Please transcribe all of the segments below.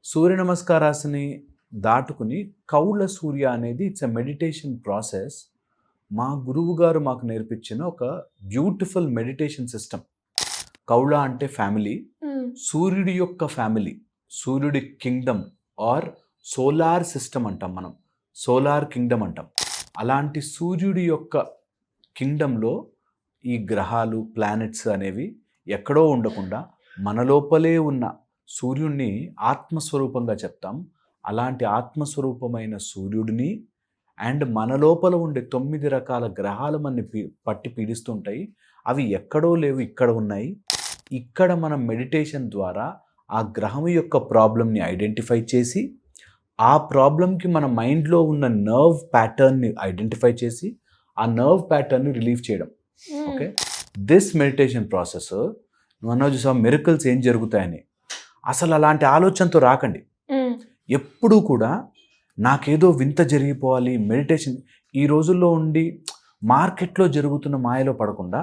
సూర్య నమస్కారాన్ని దాటుకుని కౌళ్ళ సూర్య అనేది it's a meditation process. మా గురువు గారు మాకు నేర్పించిన ఒక బ్యూటిఫుల్ మెడిటేషన్ సిస్టమ్. కౌళ్ళ అంటే ఫ్యామిలీ, సూర్యుడి యొక్క ఫ్యామిలీ, సూర్యుడి కింగ్డమ్ ఆర్ సోలార్ సిస్టమ్ అంటాం మనం, సోలార్ కింగ్డమ్ అంటాం. అలాంటి సూర్యుడి యొక్క కింగ్డమ్లో ఈ గ్రహాలు, ప్లానెట్స్ అనేవి ఎక్కడో ఉండకుండా మన లోపలే ఉన్న సూర్యుడిని ఆత్మస్వరూపంగా చెప్తాం. అలాంటి ఆత్మస్వరూపమైన సూర్యుడిని అండ్ మన లోపల ఉండే 9 రకాల గ్రహాలు మనని పట్టి పీడిస్తుంటాయి. అవి ఎక్కడో లేవు, ఇక్కడ ఉన్నాయి. ఇక్కడ మనం మెడిటేషన్ ద్వారా ఆ గ్రహం యొక్క ప్రాబ్లమ్ని ఐడెంటిఫై చేసి, ఆ ప్రాబ్లంకి మన మైండ్లో ఉన్న నర్వ్ ప్యాటర్న్ని ఐడెంటిఫై చేసి, ఆ నర్వ్ ప్యాటర్న్ని రిలీవ్ చేయడం. ఓకే, దిస్ మెడిటేషన్ ప్రాసెస్ నువ్వు అన్నావు చూసా మిరకల్స్ ఏం జరుగుతాయని. అసలు అలాంటి ఆలోచనతో రాకండి. ఎప్పుడూ కూడా నాకేదో వింత జరిగిపోవాలి మెడిటేషన్ ఈ రోజుల్లో ఉండి మార్కెట్లో జరుగుతున్న మాయలో పడకుండా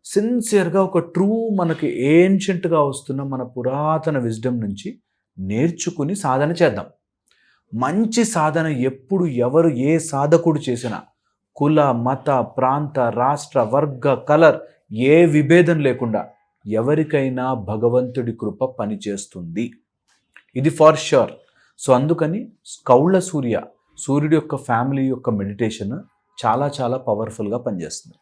సిన్సియర్గా ఒక ట్రూ మనకి ఏన్షియంట్గా వస్తున్న మన పురాతన విజ్డమ్ నుంచి నేర్చుకుని సాధన చేద్దాం. మంచి సాధన ఎప్పుడు ఎవరు ఏ సాధకుడు చేసినా కుల, మత, ప్రాంత, రాష్ట్ర, వర్గ, కలర్ ఏ విభేదం లేకుండా ఎవరికైనా భగవంతుడి కృప పనిచేస్తుంది. ఇది ఫర్ ష్యూర్. సో అందుకని కౌళ్ళ సూర్యుడి యొక్క ఫ్యామిలీ యొక్క మెడిటేషన్ చాలా చాలా పవర్ఫుల్గా పనిచేస్తుంది.